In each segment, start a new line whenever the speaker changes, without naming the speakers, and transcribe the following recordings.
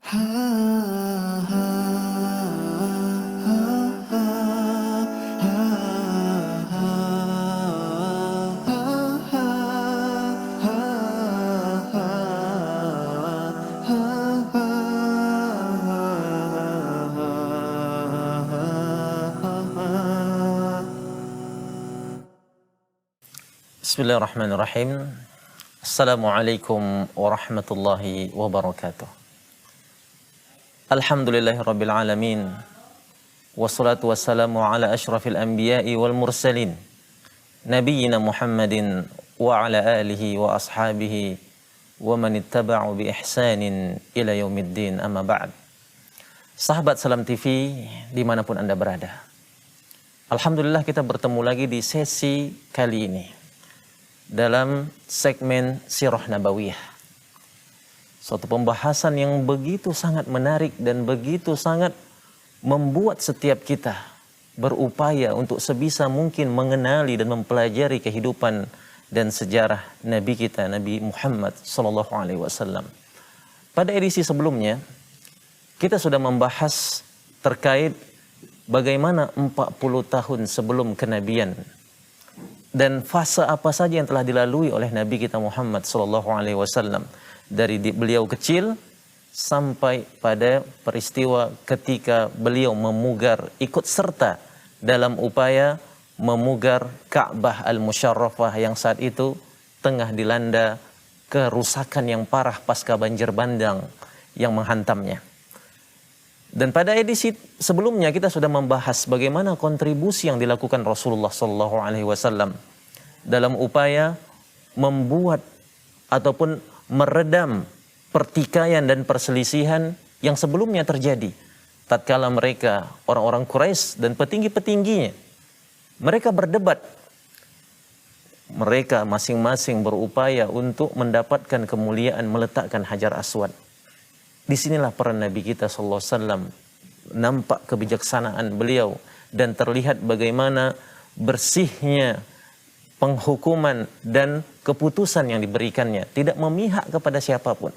Bismillahirrahmanirrahim. Assalamualaikum warahmatullahi wabarakatuh. Alhamdulillahirabbil alamin. Wassalatu wassalamu ala asyrafil anbiya'i wal mursalin. Nabiyyina Muhammadin wa ala alihi wa ashabihi wa man ittaba'u bi ihsanin ila yaumiddin, amma ba'd. Sahabat Salam TV dimanapun Anda berada, alhamdulillah kita bertemu lagi di sesi kali ini dalam segmen Sirah Nabawiyah. Suatu pembahasan yang begitu sangat menarik dan begitu sangat membuat setiap kita berupaya untuk sebisa mungkin mengenali dan mempelajari kehidupan dan sejarah Nabi kita, Nabi Muhammad SAW. Pada edisi sebelumnya, kita sudah membahas terkait bagaimana 40 tahun sebelum kenabian dan fase apa saja yang telah dilalui oleh Nabi kita Muhammad SAW, dari beliau kecil sampai pada peristiwa ketika beliau memugar, ikut serta dalam upaya memugar Ka'bah Al-Musyarrafah yang saat itu tengah dilanda kerusakan yang parah pasca banjir bandang yang menghantamnya. Dan pada edisi sebelumnya kita sudah membahas bagaimana kontribusi yang dilakukan Rasulullah SAW dalam upaya membuat ataupun meredam pertikaian dan perselisihan yang sebelumnya terjadi tatkala mereka, orang-orang Quraisy dan petinggi-petingginya, mereka berdebat. Mereka masing-masing berupaya untuk mendapatkan kemuliaan meletakkan Hajar Aswad. Disinilah peran Nabi kita SAW, nampak kebijaksanaan beliau dan terlihat bagaimana bersihnya penghukuman dan keputusan yang diberikannya, tidak memihak kepada siapapun,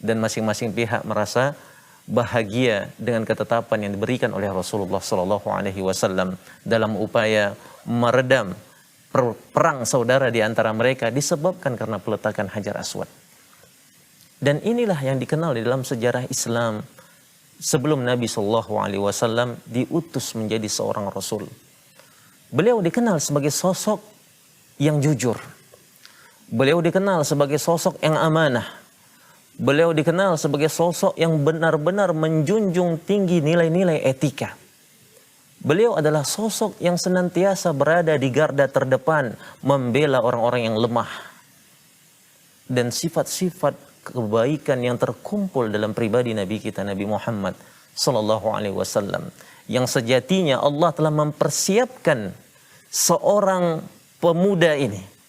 dan masing-masing pihak merasa bahagia dengan ketetapan yang diberikan oleh Rasulullah SAW dalam upaya meredam perang saudara di antara mereka disebabkan karena peletakan Hajar Aswad. Dan inilah yang dikenal di dalam sejarah Islam sebelum Nabi SAW diutus menjadi seorang Rasul. Beliau dikenal sebagai sosok yang jujur. Beliau dikenal sebagai sosok yang amanah. Beliau dikenal sebagai sosok yang benar-benar menjunjung tinggi nilai-nilai etika. Beliau adalah sosok yang senantiasa berada di garda terdepan, membela orang-orang yang lemah. Dan sifat-sifat kebaikan yang terkumpul dalam pribadi Nabi kita, Nabi Muhammad SAW, yang sejatinya Allah telah mempersiapkan seorang pemuda ini,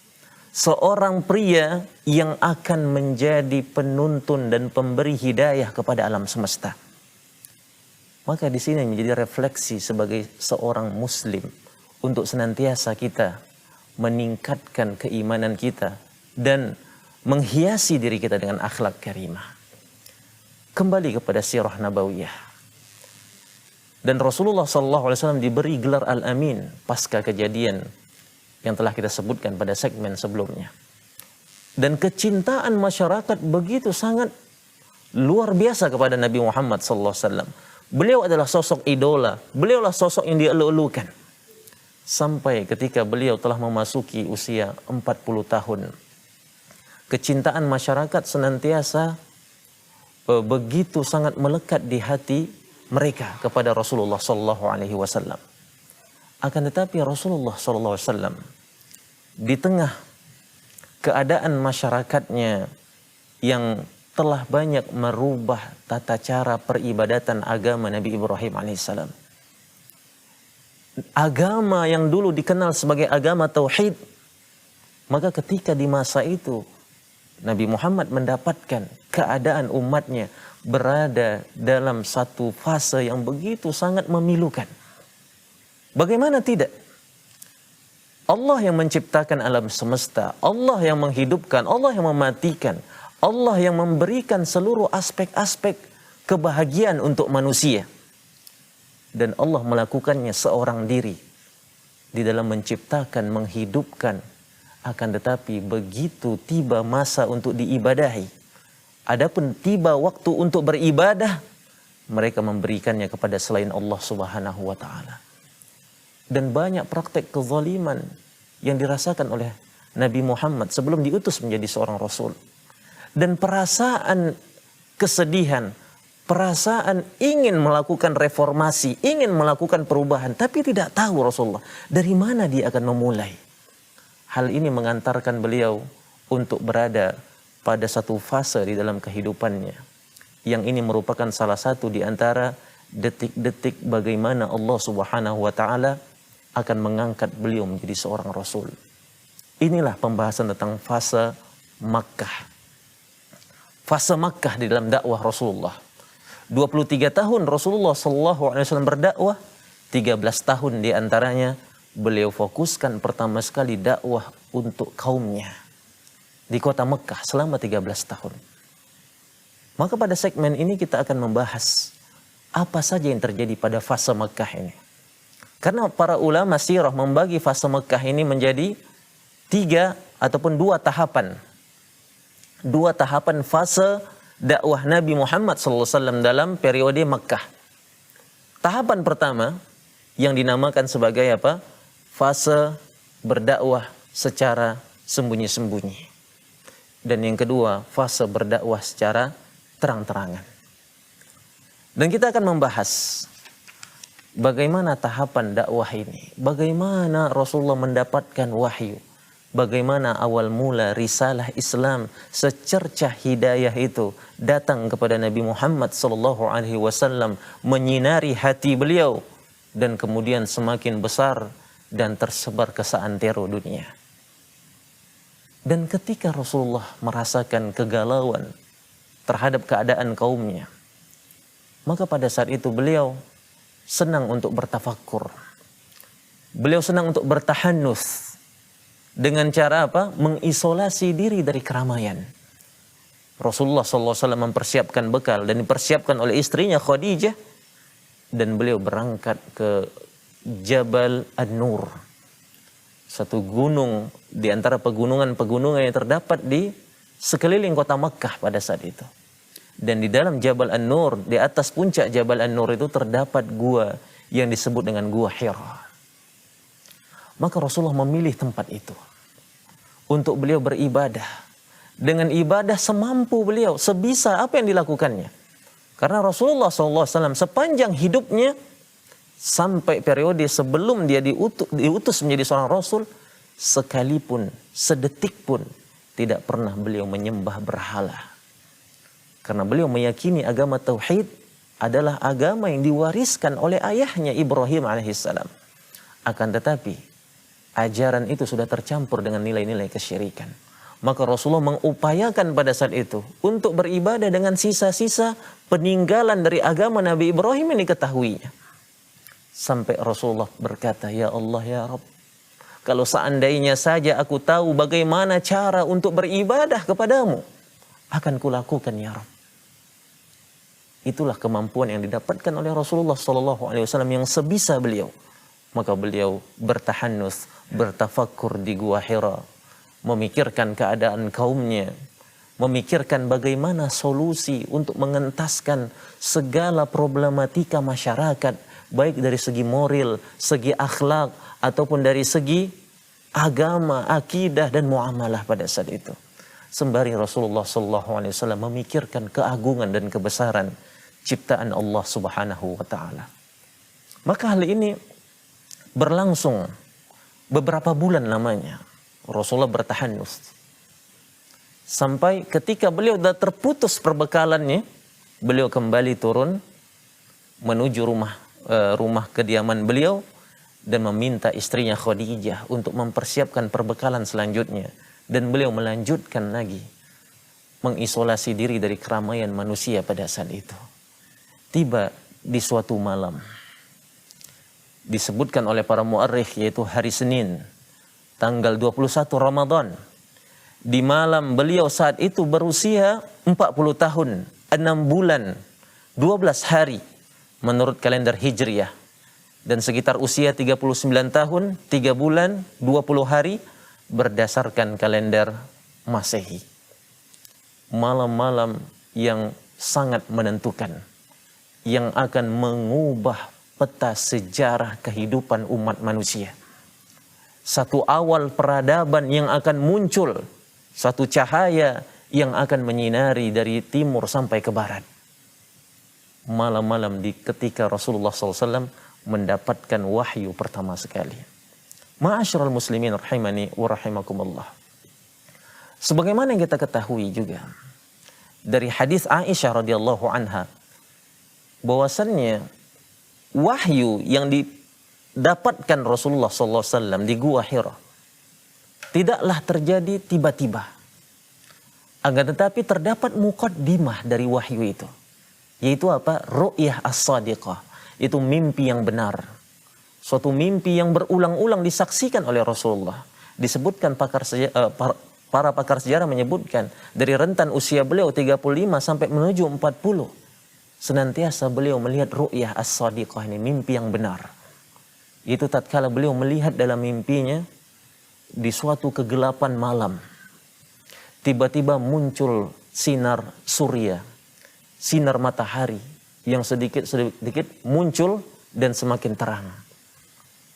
seorang pria yang akan menjadi penuntun dan pemberi hidayah kepada alam semesta. Maka di sini menjadi refleksi sebagai seorang muslim untuk senantiasa kita meningkatkan keimanan kita dan menghiasi diri kita dengan akhlak karimah. Kembali kepada Sirah Nabawiyah. Dan Rasulullah SAW diberi gelar Al-Amin pasca kejadian yang telah kita sebutkan pada segmen sebelumnya. Dan kecintaan masyarakat begitu sangat luar biasa kepada Nabi Muhammad SAW. Beliau adalah sosok idola, beliau adalah sosok yang dielu-elukan. Sampai ketika beliau telah memasuki usia 40 tahun. Kecintaan masyarakat senantiasa begitu sangat melekat di hati mereka kepada Rasulullah SAW. Akan tetapi Rasulullah SAW di tengah keadaan masyarakatnya yang telah banyak merubah tata cara peribadatan agama Nabi Ibrahim alaihissalam, agama yang dulu dikenal sebagai agama tauhid, maka ketika di masa itu Nabi Muhammad mendapatkan keadaan umatnya berada dalam satu fase yang begitu sangat memilukan. Bagaimana tidak? Allah yang menciptakan alam semesta, Allah yang menghidupkan, Allah yang mematikan, Allah yang memberikan seluruh aspek-aspek kebahagiaan untuk manusia. Dan Allah melakukannya seorang diri di dalam menciptakan, menghidupkan. Akan tetapi begitu tiba masa untuk diibadahi, adapun tiba waktu untuk beribadah, mereka memberikannya kepada selain Allah Subhanahu wa taala. Dan banyak praktek kezaliman yang dirasakan oleh Nabi Muhammad sebelum diutus menjadi seorang rasul. Dan perasaan kesedihan, perasaan ingin melakukan reformasi, ingin melakukan perubahan, tapi tidak tahu Rasulullah dari mana dia akan memulai. Hal ini mengantarkan beliau untuk berada pada satu fase di dalam kehidupannya. Yang ini merupakan salah satu di antara detik-detik bagaimana Allah Subhanahu wa taala akan mengangkat beliau menjadi seorang rasul. Inilah pembahasan tentang fase Makkah. Fase Makkah di dalam dakwah Rasulullah. 23 tahun Rasulullah sallallahu alaihi wasallam berdakwah, 13 tahun di antaranya beliau fokuskan pertama sekali dakwah untuk kaumnya di kota Mekah selama 13 tahun. Maka pada segmen ini kita akan membahas apa saja yang terjadi pada fase Mekah ini. Karena para ulama sirah membagi fase Mekah ini menjadi 3 ataupun 2 tahapan. 2 tahapan fase dakwah Nabi Muhammad SAW dalam periode Mekah. Tahapan pertama yang dinamakan sebagai apa? Fase berdakwah secara sembunyi-sembunyi. Dan yang kedua, fase berdakwah secara terang-terangan. Dan kita akan membahas bagaimana tahapan dakwah ini, bagaimana Rasulullah mendapatkan wahyu, bagaimana awal mula risalah Islam secercah hidayah itu datang kepada Nabi Muhammad SAW, menyinari hati beliau, dan kemudian semakin besar dan tersebar ke seantero dunia. Dan ketika Rasulullah merasakan kegalauan terhadap keadaan kaumnya, maka pada saat itu beliau senang untuk bertafakkur. Beliau senang untuk bertahannuts. Dengan cara apa? Mengisolasi diri dari keramaian. Rasulullah SAW mempersiapkan bekal dan dipersiapkan oleh istrinya Khadijah. Dan beliau berangkat ke Jabal An-Nur, satu gunung di antara pegunungan-pegunungan yang terdapat di sekeliling kota Makkah pada saat itu. Dan di dalam Jabal An-Nur, di atas puncak Jabal An-Nur itu terdapat gua yang disebut dengan Gua Hira. Maka Rasulullah memilih tempat itu untuk beliau beribadah. Dengan ibadah semampu beliau, sebisa apa yang dilakukannya. Karena Rasulullah SAW sepanjang hidupnya, sampai periode sebelum dia diutus menjadi seorang Rasul, sekalipun, sedetik pun tidak pernah beliau menyembah berhala. Karena beliau meyakini agama Tauhid adalah agama yang diwariskan oleh ayahnya Ibrahim alaihissalam. Akan tetapi, ajaran itu sudah tercampur dengan nilai-nilai kesyirikan. Maka Rasulullah mengupayakan pada saat itu untuk beribadah dengan sisa-sisa peninggalan dari agama Nabi Ibrahim ini diketahuinya. Sampai Rasulullah berkata, "Ya Allah, ya Rabb, kalau seandainya saja aku tahu bagaimana cara untuk beribadah kepadamu, akan kulakukan ya Rabb." Itulah kemampuan yang didapatkan oleh Rasulullah SAW yang sebisa beliau. Maka beliau bertahannuts, bertafakkur di Gua Hira, memikirkan keadaan kaumnya, memikirkan bagaimana solusi untuk mengentaskan segala problematika masyarakat, baik dari segi moral, segi akhlak, ataupun dari segi agama, akidah, dan muamalah pada saat itu. Sembari Rasulullah SAW memikirkan keagungan dan kebesaran ciptaan Allah Subhanahu wa Ta'ala. Maka hal ini berlangsung beberapa bulan lamanya. Rasulullah bertahannuts. Sampai ketika beliau sudah terputus perbekalannya, beliau kembali turun menuju rumah kediaman beliau dan meminta istrinya Khadijah untuk mempersiapkan perbekalan selanjutnya. Dan beliau melanjutkan lagi mengisolasi diri dari keramaian manusia pada saat itu. Tiba di suatu malam, disebutkan oleh para muarrikh, yaitu hari Senin, tanggal 21 Ramadan. Di malam beliau saat itu berusia 40 tahun, 6 bulan, 12 hari menurut kalender Hijriyah, dan sekitar usia 39 tahun, 3 bulan, 20 hari berdasarkan kalender Masehi. Malam-malam yang sangat menentukan, yang akan mengubah peta sejarah kehidupan umat manusia. Satu awal peradaban yang akan muncul, satu cahaya yang akan menyinari dari timur sampai ke barat. Malam-malam ketika Rasulullah SAW mendapatkan wahyu pertama sekali. Ma'asyiral muslimin rahimani wa rahimakumullah. Sebagaimana yang kita ketahui juga dari hadis Aisyah radhiyallahu anha, bahwasannya wahyu yang didapatkan Rasulullah SAW di Gua Hira tidaklah terjadi tiba-tiba, akan tetapi terdapat muqaddimah dari wahyu itu, yaitu apa? Ru'yah as-sadiqah, itu mimpi yang benar, suatu mimpi yang berulang-ulang disaksikan oleh Rasulullah. Disebutkan para pakar sejarah menyebutkan dari rentan usia beliau 35 sampai menuju 40, senantiasa beliau melihat ru'yah as-sadiqah, ini mimpi yang benar. Itu tatkala beliau melihat dalam mimpinya di suatu kegelapan malam, tiba-tiba muncul sinar surya, sinar matahari yang sedikit muncul dan semakin terang,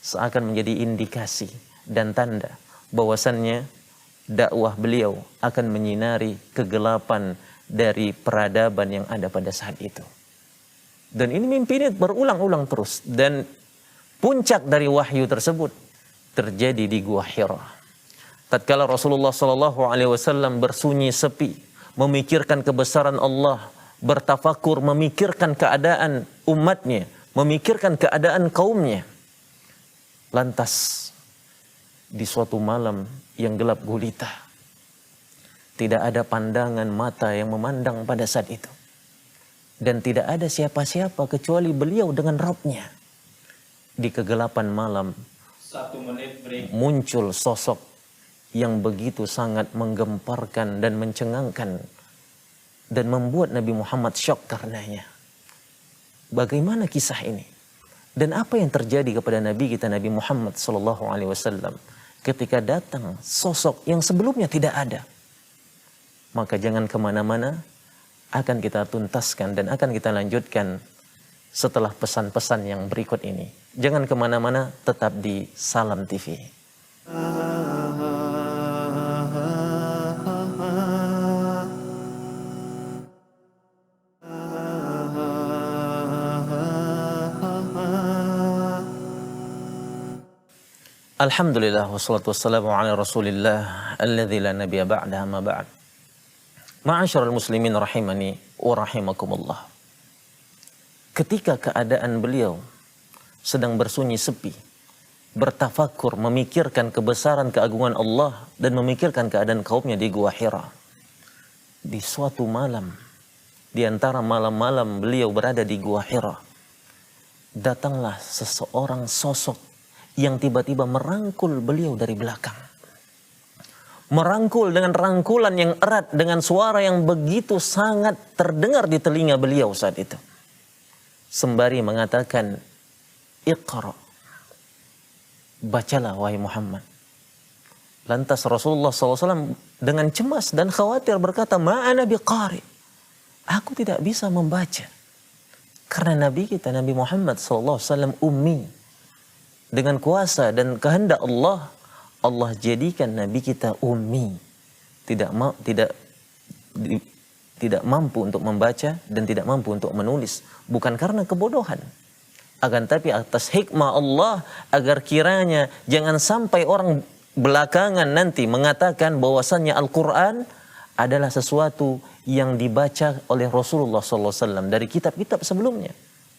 seakan menjadi indikasi dan tanda bahwasannya dakwah beliau akan menyinari kegelapan dari peradaban yang ada pada saat itu. Dan ini mimpi ini berulang-ulang terus, dan puncak dari wahyu tersebut terjadi di Gua Hira. Tatkala Rasulullah SAW bersunyi sepi, memikirkan kebesaran Allah, bertafakur, memikirkan keadaan umatnya, memikirkan keadaan kaumnya. Lantas di suatu malam yang gelap gulita, tidak ada pandangan mata yang memandang pada saat itu, dan tidak ada siapa-siapa kecuali beliau dengan Rabb-nya. Di kegelapan malam,
1 menit break,
muncul sosok yang begitu sangat menggemparkan dan mencengangkan, dan membuat Nabi Muhammad syok karenanya. Bagaimana kisah ini? Dan apa yang terjadi kepada Nabi kita Nabi Muhammad SAW ketika datang sosok yang sebelumnya tidak ada? Maka jangan kemana-mana, akan kita tuntaskan dan akan kita lanjutkan setelah pesan-pesan yang berikut ini. Jangan kemana-mana, tetap di Salam TV. Alhamdulillah wassalatu wassalamu ala Rasulillah alladzi la nabiyya ba'da, amma ba'd. Ma'asyiral muslimin rahimani wa rahimakumullah. Ketika keadaan beliau sedang bersunyi sepi, bertafakur, memikirkan kebesaran keagungan Allah dan memikirkan keadaan kaumnya di Gua Hira, di suatu malam di antara malam-malam beliau berada di Gua Hira, datanglah seseorang sosok yang tiba-tiba merangkul beliau dari belakang. Merangkul dengan rangkulan yang erat, dengan suara yang begitu sangat terdengar di telinga beliau saat itu. Sembari mengatakan, Iqra, bacalah wahai Muhammad. Lantas Rasulullah SAW dengan cemas dan khawatir berkata, Ma'ana biqari, aku tidak bisa membaca. Karena Nabi kita, Nabi Muhammad SAW ummi. Dengan kuasa dan kehendak Allah, Allah jadikan Nabi kita ummi, tidak mampu untuk membaca dan tidak mampu untuk menulis, bukan karena kebodohan, akan tapi atas hikmah Allah, agar kiranya jangan sampai orang belakangan nanti mengatakan bahwasannya Al-Quran adalah sesuatu yang dibaca oleh Rasulullah SAW dari kitab-kitab sebelumnya.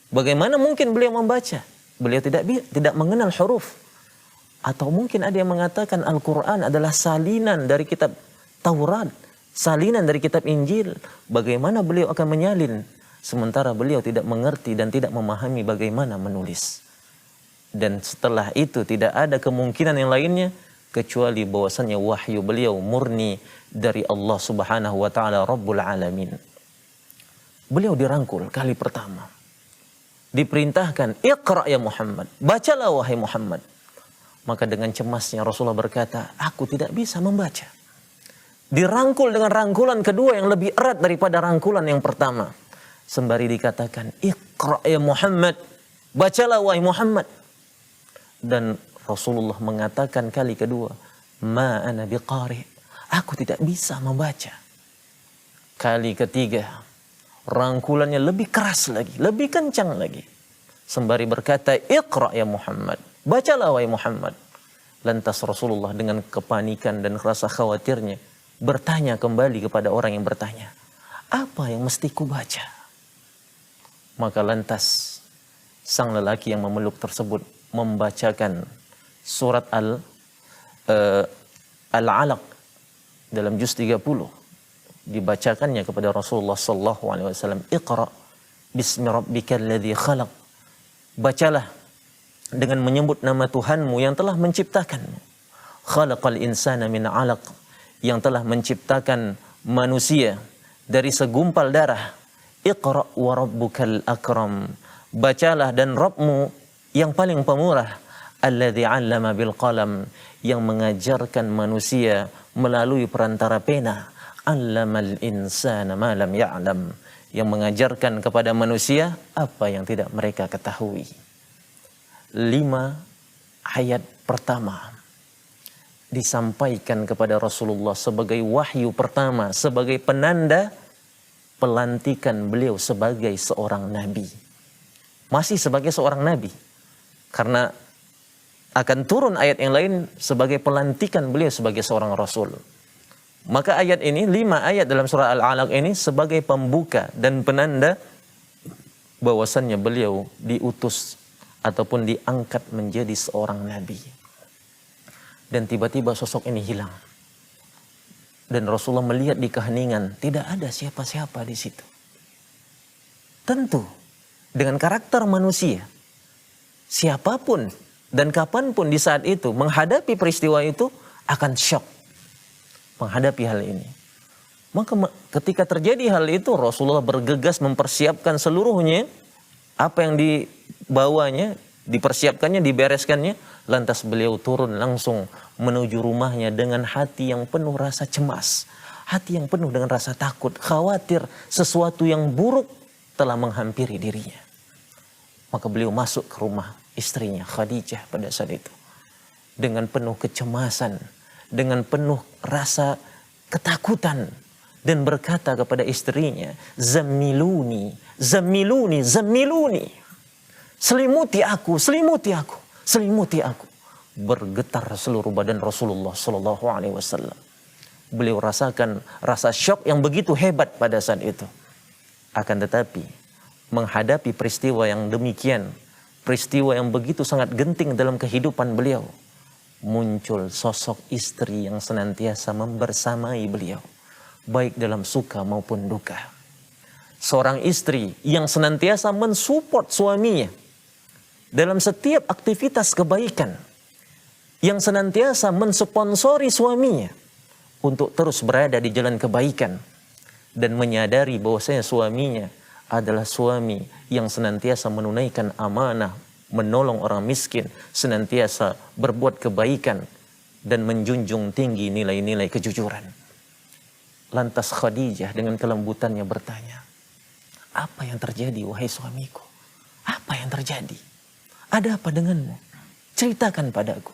Bagaimana mungkin beliau membaca? Beliau tidak mengenal huruf. Atau mungkin ada yang mengatakan Al-Quran adalah salinan dari kitab Taurat, salinan dari kitab Injil. Bagaimana beliau akan menyalin sementara beliau tidak mengerti dan tidak memahami bagaimana menulis? Dan setelah itu tidak ada kemungkinan yang lainnya kecuali bahwasannya wahyu beliau murni dari Allah Subhanahu wa taala Rabbul Alamin. beliau dirangkul kali pertama. Diperintahkan, Iqra ya Muhammad, bacalah wahai Muhammad. Maka dengan cemasnya Rasulullah berkata, aku tidak bisa membaca. Dirangkul dengan rangkulan kedua yang lebih erat daripada rangkulan yang pertama. Sembari dikatakan, Iqra ya Muhammad, bacalah wahai Muhammad. Dan Rasulullah mengatakan kali kedua, ma ana biqari, aku tidak bisa membaca. Kali ketiga, rangkulannya lebih keras lagi, lebih kencang lagi. Sembari berkata, Iqra ya Muhammad, bacalah wahai Muhammad. Lantas Rasulullah dengan kepanikan dan rasa khawatirnya bertanya kembali kepada orang yang bertanya, apa yang mesti ku baca? Maka lantas sang lelaki yang memeluk tersebut membacakan surat Al-Alaq dalam juz 30. Dibacakannya kepada Rasulullah sallallahu alaihi wasallam, Iqra bismi rabbikal ladzi khalaq. Bacalah dengan menyebut nama Tuhanmu yang telah menciptakanmu. Khalaqal insana min 'alaq, yang telah menciptakan manusia dari segumpal darah. Iqra wa rabbukal akram. Bacalah dan Rabbmu yang paling pemurah. Alladzi 'allama bil qalam, yang mengajarkan manusia melalui perantara pena. 'Allamal insana ma lam ya'lam, yang mengajarkan kepada manusia apa yang tidak mereka ketahui. 5 ayat pertama disampaikan kepada Rasulullah sebagai wahyu pertama, sebagai penanda pelantikan beliau sebagai seorang nabi. Masih sebagai seorang nabi, karena akan turun ayat yang lain sebagai pelantikan beliau sebagai seorang rasul. Maka ayat ini, 5 ayat dalam surah Al-Alaq ini sebagai pembuka dan penanda bahwasannya beliau diutus ataupun diangkat menjadi seorang nabi. Dan tiba-tiba sosok ini hilang. Dan Rasulullah melihat di keheningan, tidak ada siapa-siapa di situ. Tentu, dengan karakter manusia, siapapun dan kapanpun di saat itu menghadapi peristiwa itu akan syok menghadapi hal ini. Maka ketika terjadi hal itu, Rasulullah bergegas mempersiapkan seluruhnya, apa yang dibawanya, dipersiapkannya, dibereskannya. Lantas beliau turun langsung menuju rumahnya dengan hati yang penuh rasa cemas, hati yang penuh dengan rasa takut, khawatir sesuatu yang buruk telah menghampiri dirinya. Maka beliau masuk ke rumah istrinya Khadijah pada saat itu dengan penuh kecemasan, dengan penuh rasa ketakutan, dan berkata kepada istrinya, Zammiluni, Zammiluni, Zammiluni. Selimuti aku, selimuti aku, selimuti aku. Bergetar seluruh badan Rasulullah sallallahu alaihi wasallam. Beliau rasakan rasa syok yang begitu hebat pada saat itu. Akan tetapi menghadapi peristiwa yang demikian, peristiwa yang begitu sangat genting dalam kehidupan beliau, muncul sosok istri yang senantiasa membersamai beliau, baik dalam suka maupun duka. Seorang istri yang senantiasa mensupport suaminya dalam setiap aktivitas kebaikan, yang senantiasa mensponsori suaminya untuk terus berada di jalan kebaikan, dan menyadari bahwasanya suaminya adalah suami yang senantiasa menunaikan amanah, menolong orang miskin, senantiasa berbuat kebaikan, dan menjunjung tinggi nilai-nilai kejujuran. Lantas Khadijah dengan kelembutannya bertanya, apa yang terjadi wahai suamiku? Apa yang terjadi? Ada apa denganmu? Ceritakan padaku.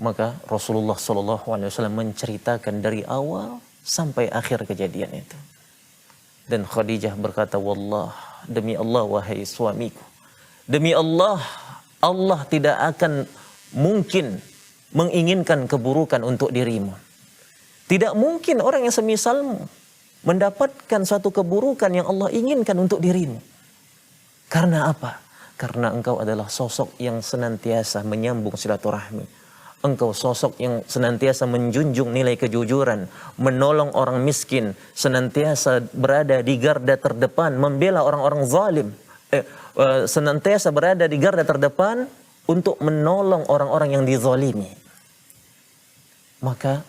Maka Rasulullah SAW menceritakan dari awal sampai akhir kejadian itu. Dan Khadijah berkata, wallah, demi Allah wahai suamiku, demi Allah, Allah tidak akan mungkin menginginkan keburukan untuk dirimu. Tidak mungkin orang yang semisalmu mendapatkan suatu keburukan yang Allah inginkan untuk dirimu. Karena apa? Karena engkau adalah sosok yang senantiasa menyambung silaturahmi. Engkau sosok yang senantiasa menjunjung nilai kejujuran, menolong orang miskin, senantiasa berada di garda terdepan, membela orang-orang zalim, senantiasa berada di garda terdepan untuk menolong orang-orang yang dizalimi. Maka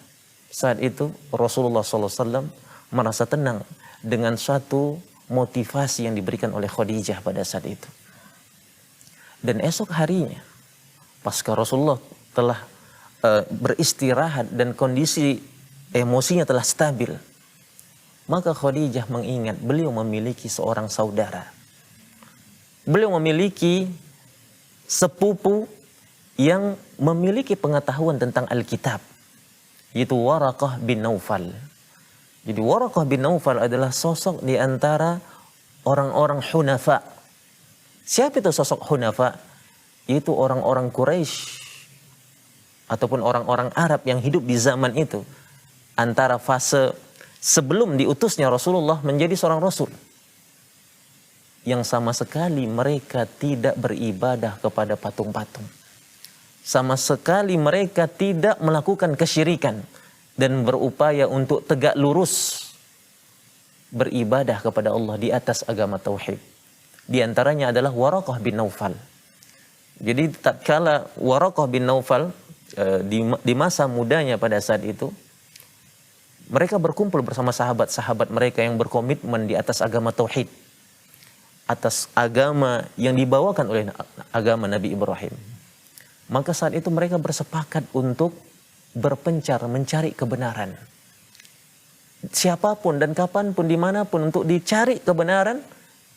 saat itu Rasulullah SAW merasa tenang dengan satu motivasi yang diberikan oleh Khadijah pada saat itu. Dan esok harinya, pasca Rasulullah telah beristirahat dan kondisi emosinya telah stabil, maka Khadijah mengingat beliau memiliki seorang saudara. Beliau memiliki sepupu yang memiliki pengetahuan tentang Alkitab, yaitu Waraqah bin Naufal. Jadi Waraqah bin Naufal adalah sosok di antara orang-orang Hunafa. Siapa itu sosok Hunafa? Itu orang-orang Quraisy ataupun orang-orang Arab yang hidup di zaman itu, antara fase sebelum diutusnya Rasulullah menjadi seorang Rasul, yang sama sekali mereka tidak beribadah kepada patung-patung. Sama sekali mereka tidak melakukan kesyirikan dan berupaya untuk tegak lurus beribadah kepada Allah di atas agama tauhid. Di antaranya adalah Waraqah bin Naufal. Jadi tatkala Waraqah bin Naufal di masa mudanya pada saat itu, mereka berkumpul bersama sahabat-sahabat mereka yang berkomitmen di atas agama tauhid, atas agama yang dibawakan oleh agama Nabi Ibrahim. Maka saat itu mereka bersepakat untuk berpencar mencari kebenaran. Siapapun dan kapanpun, dimanapun, untuk dicari kebenaran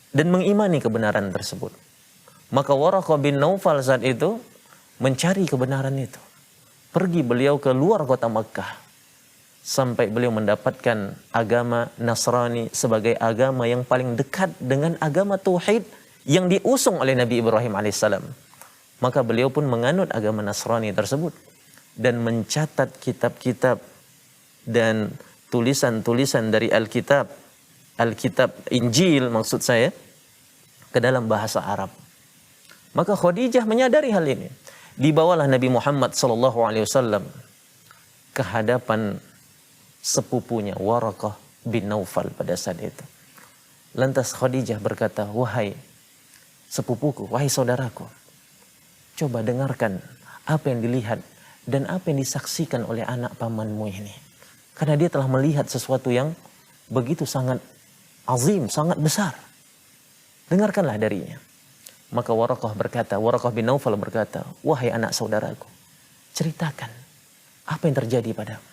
dan mengimani kebenaran tersebut. Maka Waraqah bin Naufal saat itu mencari kebenaran itu. Pergi beliau ke luar kota Makkah, sampai beliau mendapatkan agama Nasrani sebagai agama yang paling dekat dengan agama tauhid yang diusung oleh Nabi Ibrahim alaihissalam. Maka beliau pun menganut agama Nasrani tersebut dan mencatat kitab-kitab dan tulisan-tulisan dari Alkitab Injil maksud saya, ke dalam bahasa Arab. Maka Khadijah menyadari hal ini. Dibawalah Nabi Muhammad SAW ke hadapan sepupunya Waraqah bin Naufal pada saat itu. Lantas Khadijah berkata, "Wahai sepupuku, wahai saudaraku, coba dengarkan apa yang dilihat dan apa yang disaksikan oleh anak pamanmu ini. Karena dia telah melihat sesuatu yang begitu sangat azim, sangat besar. Dengarkanlah darinya." Maka Waraqah bin Naufal berkata, "Wahai anak saudaraku, ceritakan apa yang terjadi padamu.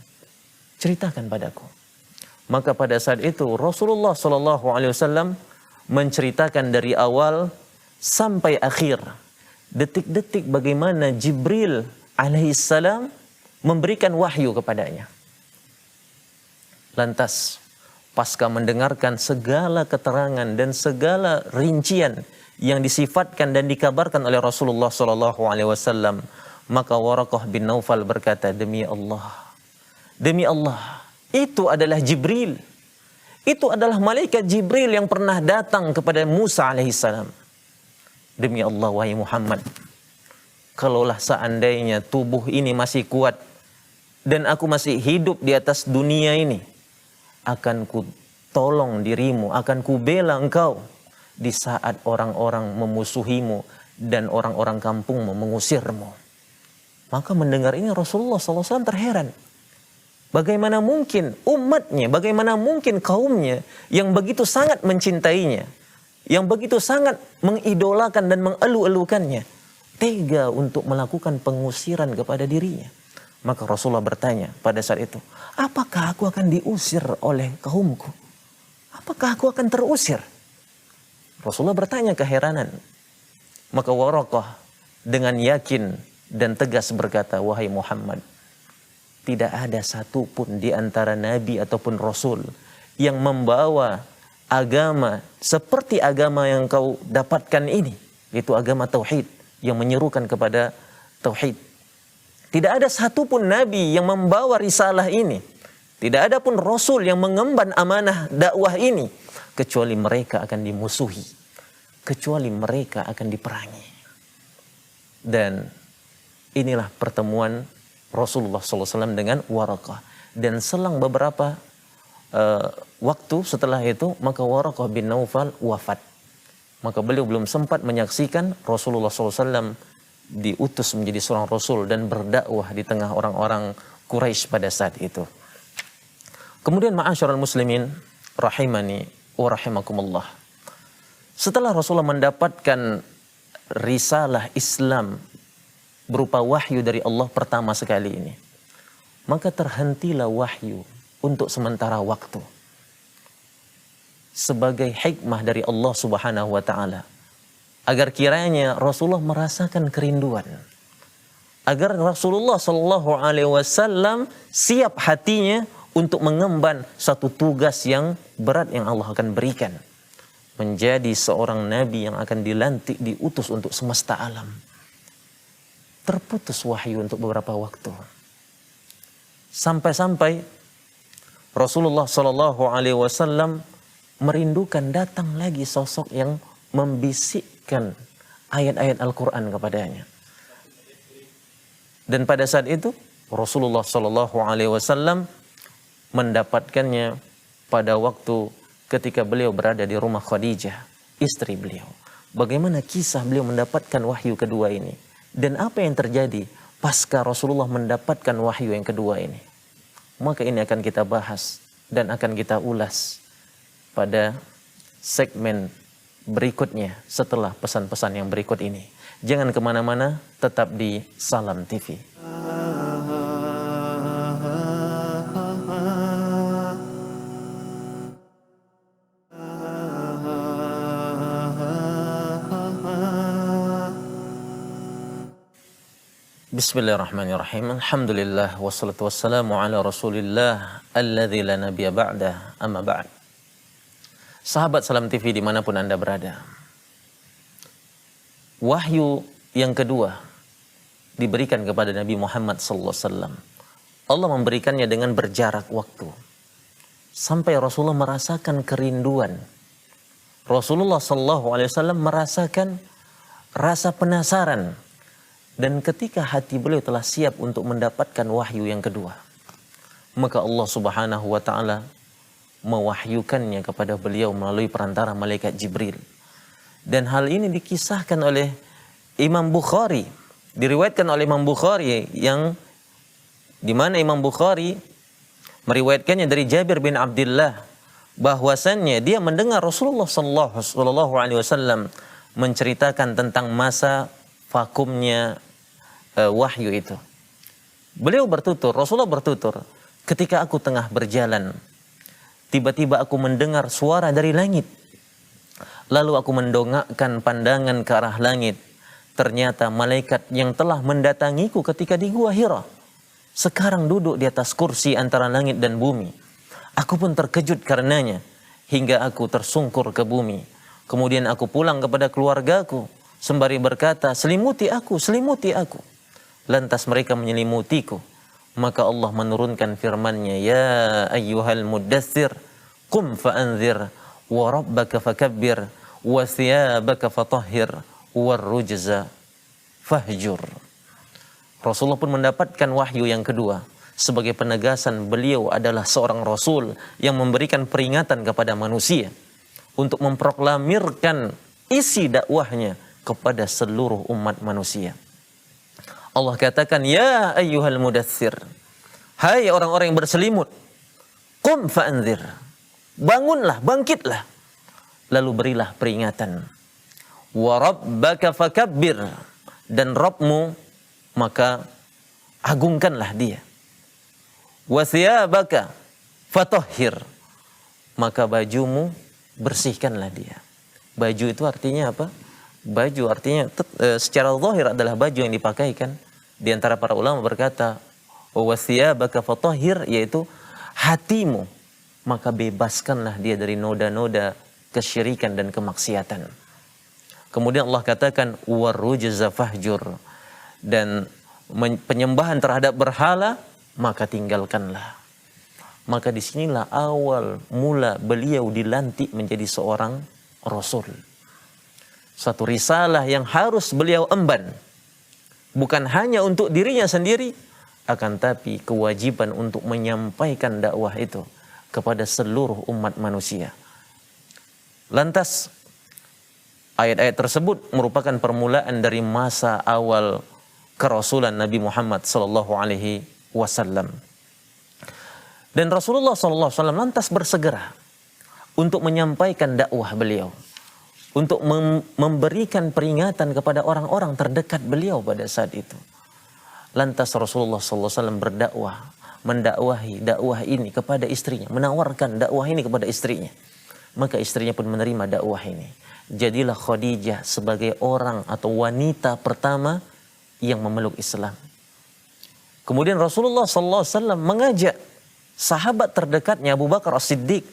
Ceritakan padaku." Maka pada saat itu Rasulullah SAW menceritakan dari awal sampai akhir, detik-detik bagaimana Jibril alaihissalam memberikan wahyu kepadanya. Lantas pasca mendengarkan segala keterangan dan segala rincian yang disifatkan dan dikabarkan oleh Rasulullah SAW, maka Waraqah bin Naufal berkata, demi Allah, itu adalah Jibril. Itu adalah malaikat Jibril yang pernah datang kepada Musa alaihissalam. Demi Allah, wahai Muhammad, kalaulah seandainya tubuh ini masih kuat dan aku masih hidup di atas dunia ini, akan ku tolong dirimu, akan ku bela engkau di saat orang-orang memusuhimu dan orang-orang kampungmu mengusirmu. Maka mendengar ini Rasulullah SAW terheran. Bagaimana mungkin umatnya, bagaimana mungkin kaumnya yang begitu sangat mencintainya, yang begitu sangat mengidolakan dan mengeluh-elukannya, tega untuk melakukan pengusiran kepada dirinya. Maka Rasulullah bertanya pada saat itu, apakah aku akan diusir oleh kaumku? Apakah aku akan terusir? Rasulullah bertanya keheranan. Maka Waraqah dengan yakin dan tegas berkata, wahai Muhammad, tidak ada satupun di antara Nabi ataupun Rasul yang membawa agama seperti agama yang kau dapatkan ini, yaitu agama Tauhid, yang menyerukan kepada Tauhid. Tidak ada satupun Nabi yang membawa risalah ini. Tidak ada pun Rasul yang mengemban amanah dakwah ini, kecuali mereka akan dimusuhi, kecuali mereka akan diperangi. Dan inilah pertemuan Rasulullah SAW dengan Waraqah. Dan selang beberapa waktu setelah itu, maka Waraqah bin Naufal wafat. Maka beliau belum sempat menyaksikan Rasulullah SAW diutus menjadi seorang Rasul dan berdakwah di tengah orang-orang Quraisy pada saat itu. Kemudian ma'asyiral muslimin rahimani wa rahimakumullah. Setelah Rasulullah mendapatkan risalah Islam berupa wahyu dari Allah pertama sekali ini, maka terhentilah wahyu untuk sementara waktu. Sebagai hikmah dari Allah Subhanahu wa taala, agar kiranya Rasulullah merasakan kerinduan, agar Rasulullah Shallallahu alaihi wasallam siap hatinya untuk mengemban satu tugas yang berat yang Allah akan berikan, menjadi seorang nabi yang akan dilantik, diutus untuk semesta alam. Terputus wahyu untuk beberapa waktu, sampai-sampai Rasulullah Shallallahu alaihi wasallam merindukan datang lagi sosok yang membisikkan ayat-ayat Al-Quran kepadanya. Dan pada saat itu Rasulullah Shallallahu alaihi wasallam mendapatkannya pada waktu ketika beliau berada di rumah Khadijah, istri beliau. Bagaimana kisah beliau mendapatkan wahyu kedua ini, dan apa yang terjadi pasca Rasulullah mendapatkan wahyu yang kedua ini. Maka ini akan kita bahas dan akan kita ulas pada segmen berikutnya setelah pesan-pesan yang berikut ini. Jangan kemana-mana, tetap di Salam TV. Bismillahirrahmanirrahim. Alhamdulillah wassalatu wassalamu ala Rasulillah alladzi la nabiyya ba'da, amma ba'd. Sahabat Salam TV dimanapun Anda berada, wahyu yang kedua diberikan kepada Nabi Muhammad SAW. Allah memberikannya dengan berjarak waktu, sampai Rasulullah merasakan kerinduan. Rasulullah SAW merasakan rasa penasaran. Dan ketika hati beliau telah siap untuk mendapatkan wahyu yang kedua, maka Allah Subhanahu wa taala mewahyukannya kepada beliau melalui perantara malaikat Jibril. Dan hal ini dikisahkan oleh Imam Bukhari, diriwayatkan oleh Imam Bukhari, yang dimana Imam Bukhari meriwayatkannya dari Jabir bin Abdullah, bahwasannya dia mendengar Rasulullah sallallahu alaihi wasallam menceritakan tentang masa vakumnya wahyu itu. Beliau bertutur, Rasulullah bertutur, ketika aku tengah berjalan, tiba-tiba aku mendengar suara dari langit. Lalu aku mendongakkan pandangan ke arah langit. Ternyata malaikat yang telah mendatangiku ketika di Gua Hira sekarang duduk di atas kursi antara langit dan bumi. Aku pun terkejut karenanya, hingga aku tersungkur ke bumi. Kemudian aku pulang kepada keluargaku sembari berkata, selimuti aku, selimuti aku. Lantas mereka menyelimutiku. Maka Allah menurunkan firman-Nya, ya ayyuhal muddatsir, qum fa'anzir, wa rabbaka fakabbir, wa thiyabaka fatahhir, war rujza fahjur. Rasulullah pun mendapatkan wahyu yang kedua sebagai penegasan beliau adalah seorang rasul yang memberikan peringatan kepada manusia untuk memproklamirkan isi dakwahnya kepada seluruh umat manusia. Allah katakan, ya ayyuhal mudaththir, hai orang-orang yang berselimut, qum fa'anzir, bangunlah, bangkitlah, lalu berilah peringatan. Wa rabbaka fakabbir, dan Rabbmu maka agungkanlah dia. Wa thiyabaka fatahhir, maka bajumu bersihkanlah dia. Baju itu artinya apa? Baju artinya secara zahir adalah baju yang dipakaikan. Di antara para ulama berkata, wa thiyabaka fatahhir, yaitu hatimu, maka bebaskanlah dia dari noda-noda kesyirikan dan kemaksiatan. Kemudian Allah katakan, war rujza fahjur, dan penyembahan terhadap berhala maka tinggalkanlah. Maka disinilah awal mula beliau dilantik menjadi seorang rasul. Suatu risalah yang harus beliau emban, bukan hanya untuk dirinya sendiri, akan tapi kewajiban untuk menyampaikan dakwah itu kepada seluruh umat manusia. Lantas ayat-ayat tersebut merupakan permulaan dari masa awal kerasulan Nabi Muhammad sallallahu alaihi wasallam. Dan Rasulullah sallallahu alaihi wasallam lantas bersegera untuk menyampaikan dakwah beliau, untuk memberikan peringatan kepada orang-orang terdekat beliau pada saat itu. Lantas Rasulullah SAW berdakwah, mendakwahi dakwah ini kepada istrinya, menawarkan dakwah ini kepada istrinya. Maka istrinya pun menerima dakwah ini. Jadilah Khadijah sebagai orang atau wanita pertama yang memeluk Islam. Kemudian Rasulullah SAW mengajak sahabat terdekatnya Abu Bakar As-Siddiq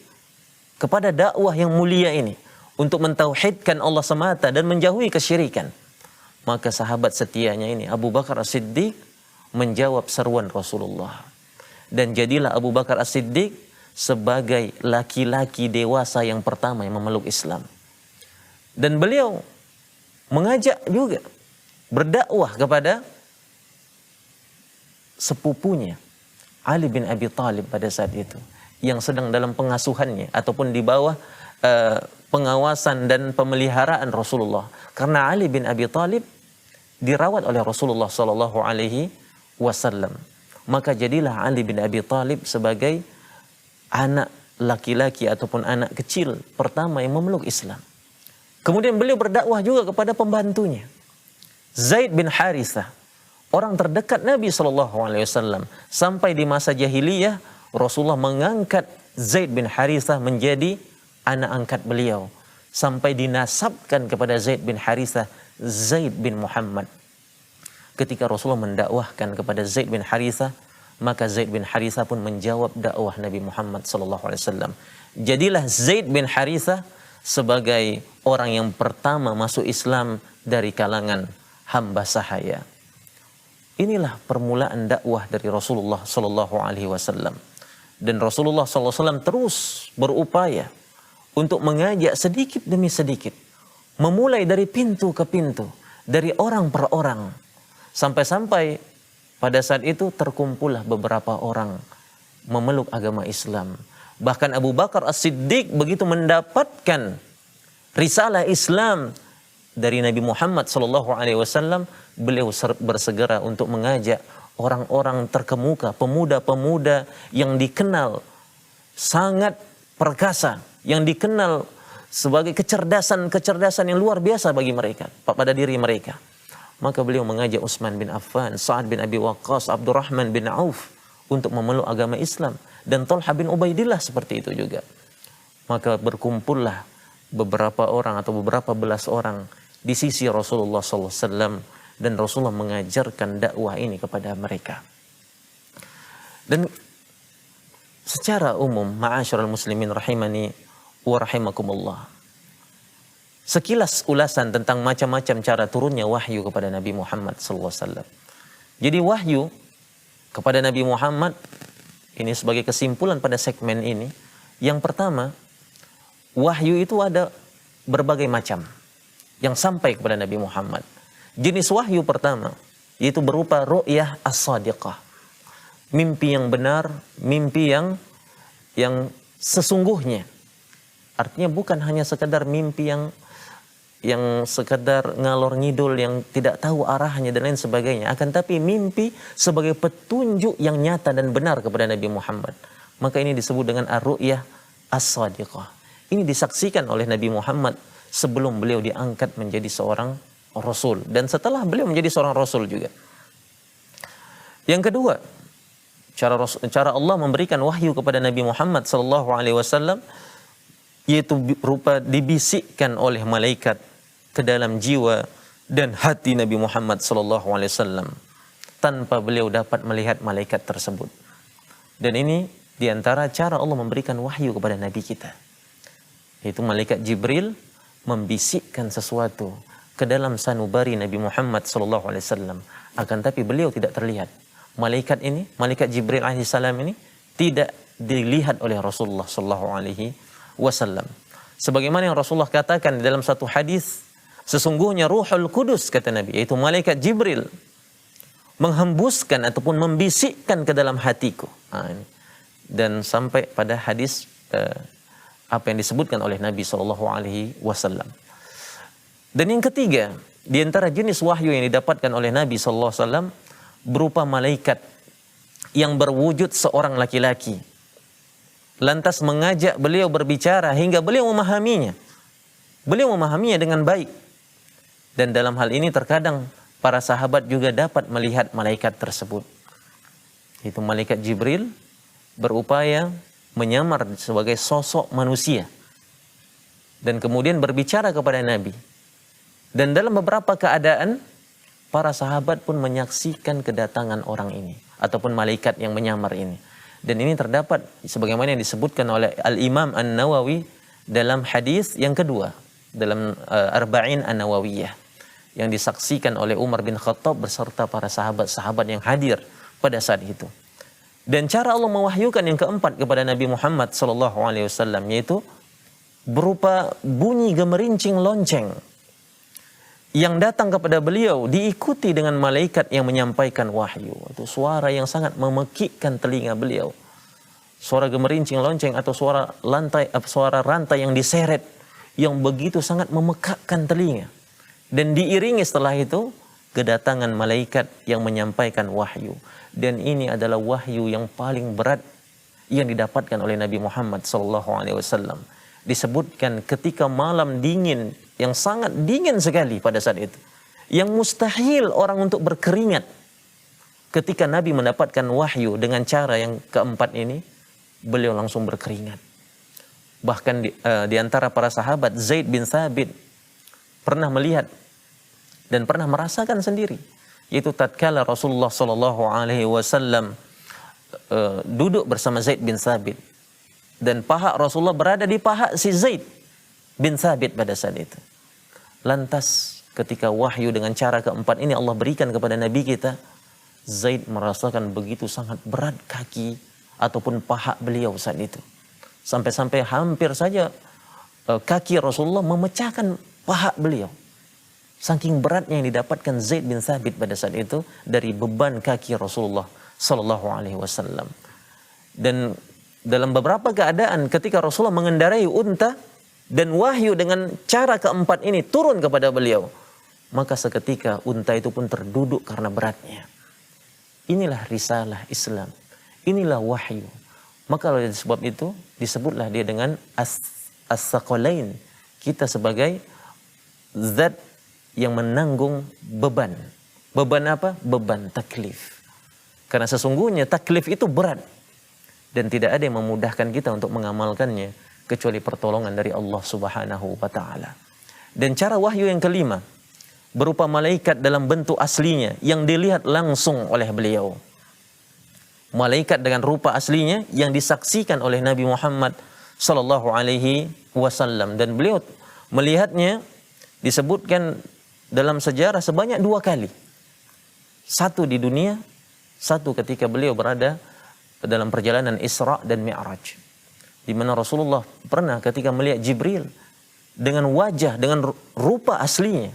kepada dakwah yang mulia ini untuk mentauhidkan Allah semata dan menjauhi kesyirikan. Maka sahabat setianya ini Abu Bakar As-Siddiq menjawab seruan Rasulullah. Dan jadilah Abu Bakar As-Siddiq sebagai laki-laki dewasa yang pertama yang memeluk Islam. Dan beliau mengajak juga berdakwah kepada sepupunya Ali bin Abi Thalib pada saat itu, yang sedang dalam pengasuhannya ataupun di bawah pengawasan dan pemeliharaan Rasulullah. Karena Ali bin Abi Thalib dirawat oleh Rasulullah sallallahu alaihi wasallam. Maka jadilah Ali bin Abi Thalib sebagai anak laki-laki ataupun anak kecil pertama yang memeluk Islam. Kemudian beliau berdakwah juga kepada pembantunya, Zaid bin Harithah, orang terdekat Nabi SAW. Sampai di masa jahiliyah, Rasulullah mengangkat Zaid bin Harithah menjadi anak angkat beliau. Sampai dinasabkan kepada Zaid bin Harithah, Zaid bin Muhammad. Ketika Rasulullah mendakwahkan kepada Zaid bin Harithah, maka Zaid bin Harithah pun menjawab dakwah Nabi Muhammad SAW. Jadilah Zaid bin Harithah sebagai orang yang pertama masuk Islam dari kalangan hamba sahaya. Inilah permulaan dakwah dari Rasulullah SAW. Dan Rasulullah SAW terus berupaya untuk mengajak sedikit demi sedikit, memulai dari pintu ke pintu, dari orang per orang, sampai-sampai pada saat itu terkumpullah beberapa orang memeluk agama Islam. Bahkan Abu Bakar As-Siddiq begitu mendapatkan risalah Islam dari Nabi Muhammad SAW, beliau bersegera untuk mengajak orang-orang terkemuka, pemuda-pemuda yang dikenal sangat perkasa, yang dikenal sebagai kecerdasan yang luar biasa bagi mereka, pada diri mereka. Maka beliau mengajak Utsman bin Affan, Sa'ad bin Abi Waqqas, Abdurrahman bin Auf untuk memeluk agama Islam. Dan Thalhah bin Ubaidillah seperti itu juga. Maka berkumpullah beberapa orang atau beberapa belas orang di sisi Rasulullah SAW. Dan Rasulullah mengajarkan dakwah ini kepada mereka. Dan secara umum, ma'asyiral muslimin rahimani wa rahimakumullah, sekilas ulasan tentang macam-macam cara turunnya wahyu kepada Nabi Muhammad SAW. Jadi wahyu kepada Nabi Muhammad ini sebagai kesimpulan pada segmen ini. Yang pertama, wahyu itu ada berbagai macam yang sampai kepada Nabi Muhammad. Jenis wahyu pertama yaitu berupa ru'yah as-sadiqah, mimpi yang benar, mimpi yang sesungguhnya. Artinya bukan hanya sekadar mimpi yang sekadar ngalor ngidul, yang tidak tahu arahnya dan lain sebagainya, akan tapi mimpi sebagai petunjuk yang nyata dan benar kepada Nabi Muhammad. Maka ini disebut dengan ar-ru'yah as-sadiqah. Ini disaksikan oleh Nabi Muhammad sebelum beliau diangkat menjadi seorang rasul dan setelah beliau menjadi seorang rasul juga. Yang kedua, cara Allah memberikan wahyu kepada Nabi Muhammad SAW yaitu berupa dibisikkan oleh malaikat ke dalam jiwa dan hati Nabi Muhammad SAW tanpa beliau dapat melihat malaikat tersebut. Dan ini diantara cara Allah memberikan wahyu kepada Nabi kita, yaitu malaikat Jibril membisikkan sesuatu ke dalam sanubari Nabi Muhammad SAW, akan tapi beliau tidak terlihat. Malaikat Jibril alaihissalam ini tidak dilihat oleh Rasulullah SAW. Sebagaimana yang Rasulullah katakan di dalam satu hadis, sesungguhnya Ruhul Kudus, kata Nabi, yaitu malaikat Jibril, menghembuskan ataupun membisikkan ke dalam hatiku. Dan sampai pada hadis apa yang disebutkan oleh Nabi SAW. Dan yang ketiga, di antara jenis wahyu yang didapatkan oleh Nabi SAW berupa malaikat yang berwujud seorang laki-laki. lantas mengajak beliau berbicara hingga beliau memahaminya. Beliau memahaminya dengan baik. Dan dalam hal ini terkadang para sahabat juga dapat melihat malaikat tersebut. Itu malaikat Jibril berupaya menyamar sebagai sosok manusia. Dan kemudian berbicara kepada Nabi. Dan dalam beberapa keadaan, para sahabat pun menyaksikan kedatangan orang ini. Ataupun malaikat yang menyamar ini. Dan ini terdapat sebagaimana yang disebutkan oleh Al-Imam An-Nawawi dalam hadis yang kedua. Dalam Arba'in An-Nawawiyah. Yang disaksikan oleh Umar bin Khattab beserta para sahabat-sahabat yang hadir pada saat itu. Dan cara Allah mewahyukan yang keempat kepada Nabi Muhammad SAW yaitu berupa bunyi gemerincing lonceng yang datang kepada beliau diikuti dengan malaikat yang menyampaikan wahyu. Itu suara yang sangat memekikkan telinga beliau. Suara gemerincing lonceng atau suara rantai yang diseret yang begitu sangat memekakkan telinga. Dan diiringi setelah itu kedatangan malaikat yang menyampaikan wahyu. Dan ini adalah wahyu yang paling berat yang didapatkan oleh Nabi Muhammad SAW. Disebutkan ketika malam dingin, yang sangat dingin sekali pada saat itu. Yang mustahil orang untuk berkeringat. Ketika Nabi mendapatkan wahyu dengan cara yang keempat ini, beliau langsung berkeringat. Bahkan di antara para sahabat, Zaid bin Thabit pernah melihat dan pernah merasakan sendiri, yaitu tatkala Rasulullah SAW duduk bersama Zaid bin Thabit dan paha Rasulullah berada di paha si Zaid bin Thabit pada saat itu. Lantas ketika wahyu dengan cara keempat ini Allah berikan kepada Nabi kita, Zaid merasakan begitu sangat berat kaki ataupun paha beliau saat itu, sampai-sampai hampir saja kaki Rasulullah memecahkan paha beliau. Saking beratnya yang didapatkan Zaid bin Thabit pada saat itu dari beban kaki Rasulullah Sallallahu Alaihi Wasallam. Dan dalam beberapa keadaan ketika Rasulullah mengendarai unta dan wahyu dengan cara keempat ini turun kepada beliau, maka seketika unta itu pun terduduk karena beratnya. Inilah risalah Islam. Inilah wahyu. Maka oleh sebab itu disebutlah dia dengan as-saqalain. Kita sebagai zat yang menanggung beban. Beban apa? Beban taklif. Karena sesungguhnya taklif itu berat. Dan tidak ada yang memudahkan kita untuk mengamalkannya kecuali pertolongan dari Allah Subhanahu wa taala. Dan cara wahyu yang kelima berupa malaikat dalam bentuk aslinya yang dilihat langsung oleh beliau. Malaikat dengan rupa aslinya yang disaksikan oleh Nabi Muhammad sallallahu alaihi wasallam, dan beliau melihatnya disebutkan dalam sejarah sebanyak 2 kali. Satu di dunia, satu ketika beliau berada dalam perjalanan Isra dan Mi'raj. Di mana Rasulullah pernah ketika melihat Jibril dengan wajah, dengan rupa aslinya.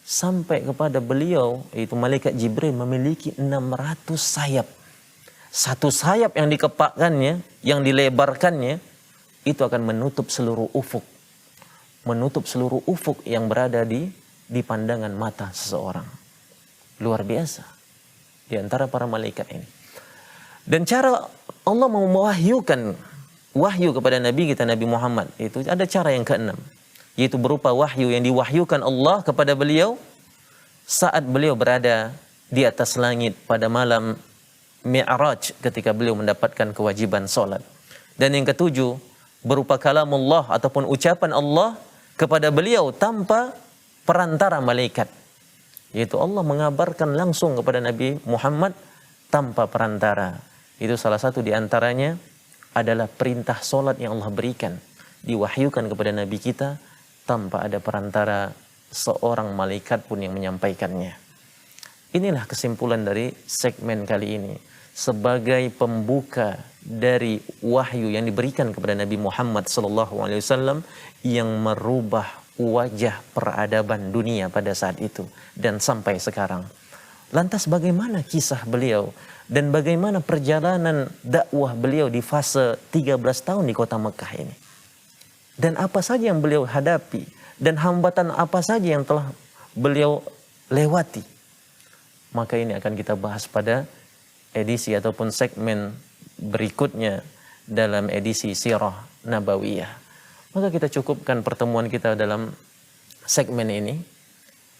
Sampai kepada beliau, yaitu malaikat Jibril memiliki 600 sayap. Satu sayap yang dikepakkannya, yang dilebarkannya, itu akan menutup seluruh ufuk. Menutup seluruh ufuk yang berada di pandangan mata seseorang. Luar biasa di antara para malaikat ini. Dan cara Allah mewahyukan wahyu kepada Nabi kita Nabi Muhammad itu ada cara yang keenam, yaitu berupa wahyu yang diwahyukan Allah kepada beliau saat beliau berada di atas langit pada malam Mi'raj ketika beliau mendapatkan kewajiban salat. Dan yang ketujuh berupa kalamullah ataupun ucapan Allah kepada beliau tanpa perantara malaikat, yaitu Allah mengabarkan langsung kepada Nabi Muhammad tanpa perantara. Itu salah satu di antaranya adalah perintah solat yang Allah berikan, diwahyukan kepada Nabi kita tanpa ada perantara seorang malaikat pun yang menyampaikannya. Inilah kesimpulan dari segmen kali ini sebagai pembuka dari wahyu yang diberikan kepada Nabi Muhammad SAW yang merubah wajah peradaban dunia pada saat itu dan sampai sekarang. Lantas bagaimana kisah beliau dan bagaimana perjalanan dakwah beliau di fase 13 tahun di kota Mekah ini? Dan apa saja yang beliau hadapi dan hambatan apa saja yang telah beliau lewati? Maka ini akan kita bahas pada edisi ataupun segmen berikutnya dalam edisi Sirah Nabawiyah. Maka kita cukupkan pertemuan kita dalam segmen ini,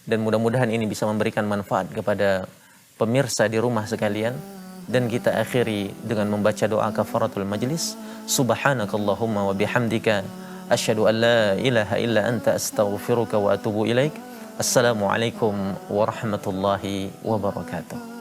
dan mudah-mudahan ini bisa memberikan manfaat kepada pemirsa di rumah sekalian. Dan kita akhiri dengan membaca doa kafaratul majlis. Subhanakallahumma wa bihamdika asyhadu an la ilaha illa anta astaghfiruka wa atubu ilaik. Assalamualaikum warahmatullahi wabarakatuh.